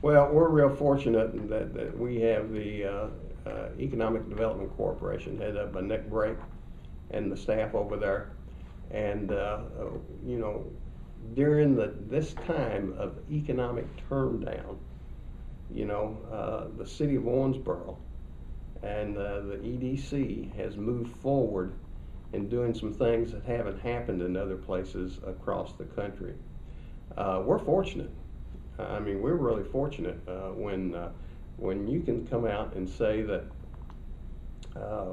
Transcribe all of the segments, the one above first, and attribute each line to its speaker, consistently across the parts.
Speaker 1: Well, we're real fortunate that we have the Economic Development Corporation headed up by Nick Brake and the staff over there. And, you know, during this time of economic turndown, you know, the city of Owensboro and the EDC has moved forward in doing some things that haven't happened in other places across the country. We're fortunate. I mean, we're really fortunate when you can come out and say that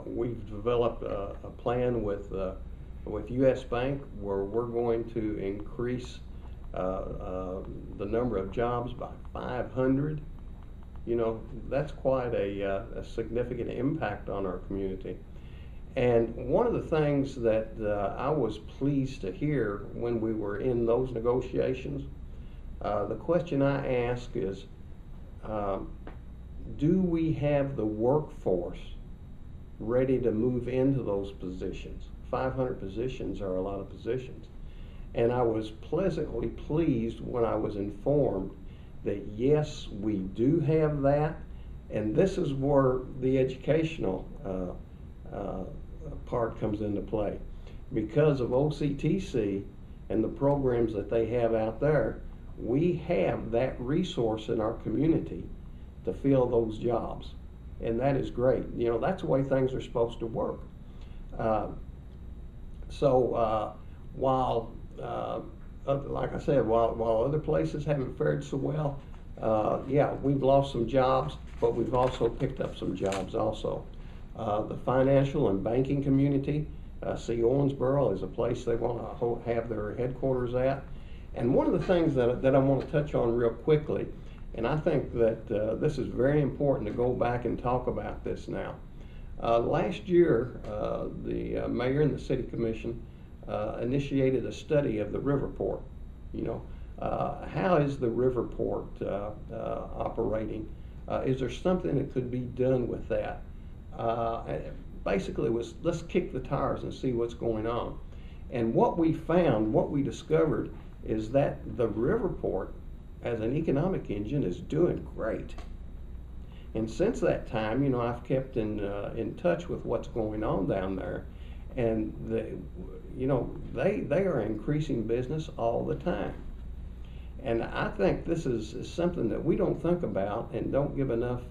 Speaker 1: we've developed a plan with U.S. Bank where we're going to increase the number of jobs by 500. You know, that's quite a significant impact on our community. And one of the things that I was pleased to hear when we were in those negotiations, the question I ask is, do we have the workforce ready to move into those positions? 500 positions are a lot of positions. And I was pleasantly pleased when I was informed that yes, we do have that, and this is where the educational part comes into play. Because of OCTC and the programs that they have out there, we have that resource in our community to fill those jobs, and that is great. You know, that's the way things are supposed to work. While like I said, while other places haven't fared so well, yeah, we've lost some jobs, but we've also picked up some jobs also. The financial and banking community see Owensboro as a place they want to have their headquarters at. And one of the things that I want to touch on real quickly, and I think that this is very important to go back and talk about this now. Last year, the mayor and the city commission initiated a study of the Riverport. You know, how is the Riverport operating? Is there something that could be done with that? Basically, it was let's kick the tires and see what's going on. And what we found, what we discovered, is that the Riverport, as an economic engine, is doing great. And since that time, you know, I've kept in touch with what's going on down there, and you know, they are increasing business all the time. And I think this is something that we don't think about and don't give enough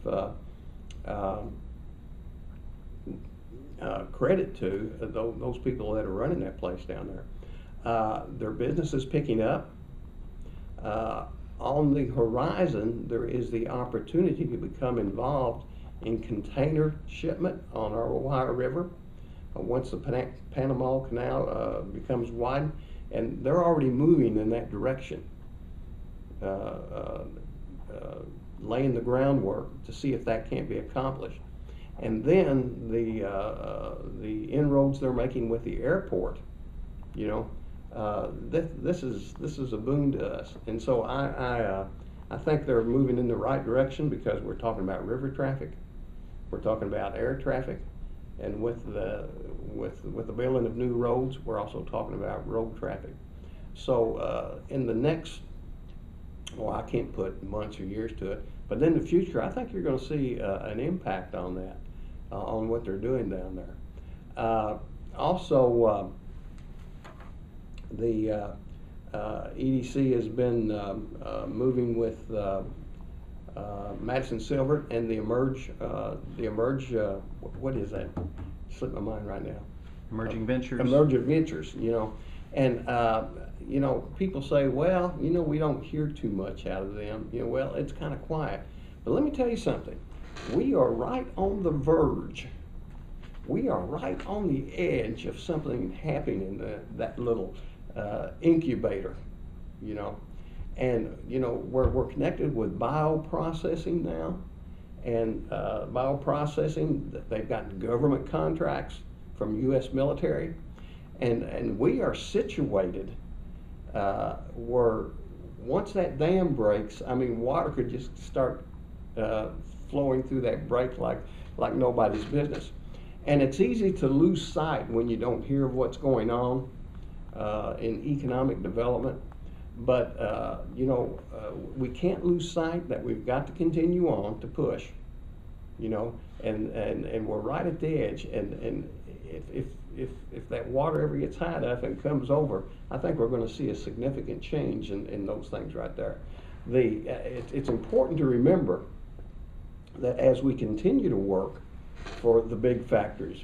Speaker 1: credit to those people that are running that place down there. Their business is picking up. On the horizon, there is the opportunity to become involved in container shipment on our Ohio River once the Panama Canal becomes wide, and they're already moving in that direction, laying the groundwork to see if that can't be accomplished. And then the inroads they're making with the airport, you know, this is a boon to us. And so I think they're moving in the right direction because we're talking about river traffic, we're talking about air traffic, and with the building of new roads, we're also talking about road traffic. So in the next, well, I can't put months or years to it, but in the future, I think you're going to see an impact on that, on what they're doing down there. Also, the EDC has been moving with Madison Silver and the Emerge, what is that? Slipped my mind right now.
Speaker 2: Emerging Ventures.
Speaker 1: Emerging Ventures, you know. And, you know, people say, well, you know, we don't hear too much out of them. You know, well, it's kind of quiet. But let me tell you something. We are right on the verge. We are right on the edge of something happening in that little incubator, you know. And, you know, we're connected with bioprocessing now. And bioprocessing, they've got government contracts from U.S. military. And we are situated where once that dam breaks, I mean, water could just start flowing through that break like nobody's business. And it's easy to lose sight when you don't hear what's going on in economic development. But we can't lose sight that we've got to continue on to push, and we're right at the edge. And if that water ever gets high enough and comes over, I think we're going to see a significant change in those things right there. It's important to remember that as we continue to work for the big factories,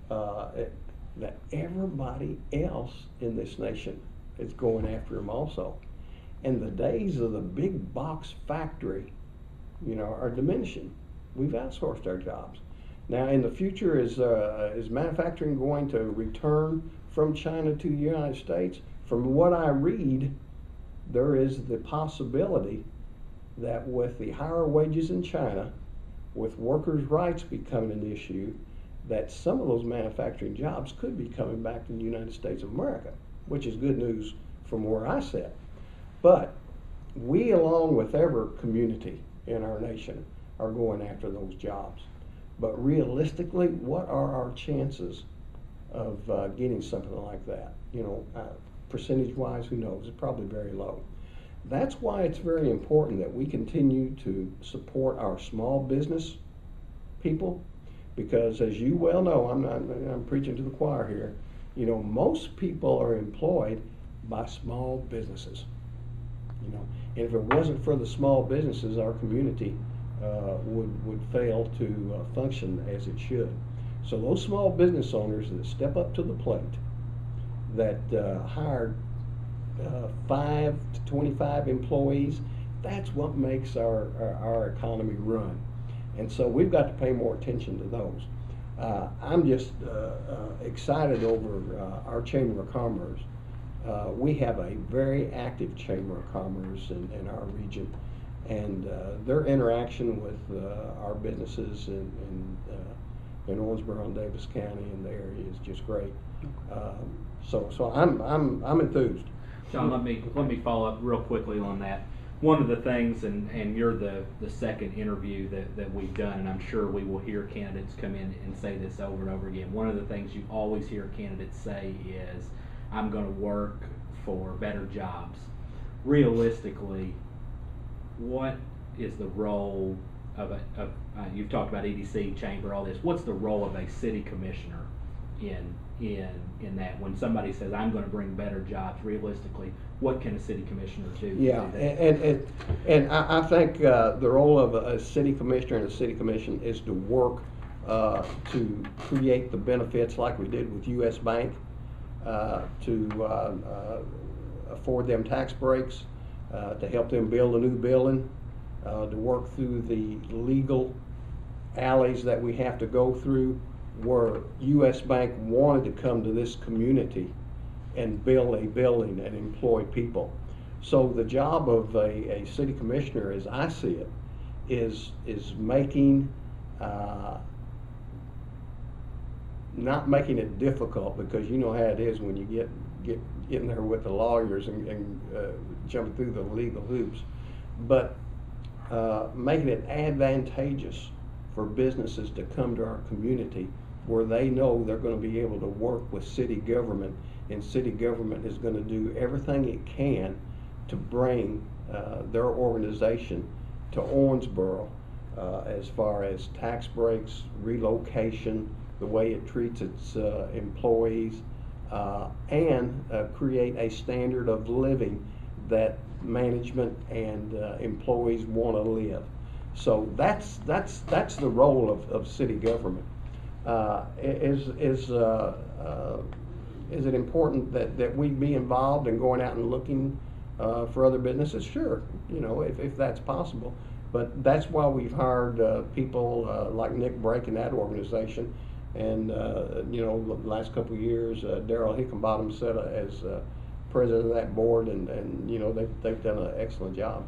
Speaker 1: that everybody else in this nation is going after them also. And the days of the big box factory, are diminishing. We've outsourced our jobs. Now, in the future, is manufacturing going to return from China to the United States? From what I read, there is the possibility that with the higher wages in China, with workers' rights becoming an issue, that some of those manufacturing jobs could be coming back to the United States of America, which is good news from where I sit. But we, along with every community in our nation, are going after those jobs. But realistically, what are our chances of getting something like that? Percentage-wise, who knows? It's probably very low. That's why it's very important that we continue to support our small business people, because as you well know, I'm preaching to the choir here. Most people are employed by small businesses. And if it wasn't for the small businesses, our community would fail to function as it should. So those small business owners that step up to the plate, that hire 5 to 25 employees, that's what makes our economy run. And so we've got to pay more attention to those. I'm just excited over our Chamber of Commerce. We have a very active Chamber of Commerce in our region, and their interaction with our businesses in Owensboro and Davis County and the area is just great. So I'm enthused.
Speaker 2: John, let me follow up real quickly on that. One of the things, and you're the second interview that we've done, and I'm sure we will hear candidates come in and say this over and over again. One of the things you always hear candidates say is, I'm going to work for better jobs. Realistically, what is the role of you've talked about EDC, chamber, all this. What's the role of a city commissioner in that? When somebody says, I'm going to bring better jobs, realistically, what can a city commissioner do?
Speaker 1: Yeah, and I think the role of a city commissioner and a city commission is to work to create the benefits like we did with U.S. Bank, to afford them tax breaks, to help them build a new building, to work through the legal alleys that we have to go through, where U.S. Bank wanted to come to this community and build a building and employ people. So the job of a city commissioner, as I see it, is making not making it difficult, because you know how it is when you get in there with the lawyers and jumping through the legal hoops, but making it advantageous for businesses to come to our community, where they know they're going to be able to work with city government, and city government is going to do everything it can to bring their organization to Owensboro, as far as tax breaks, relocation, the way it treats its employees, and create a standard of living that management and employees want to live. So that's the role of city government. Is it important that we be involved in going out and looking for other businesses? Sure, if that's possible. But that's why we've hired people like Nick Brake in that organization, and the last couple of years, Daryl Hickenbottom set as president of that board, and they've done an excellent job.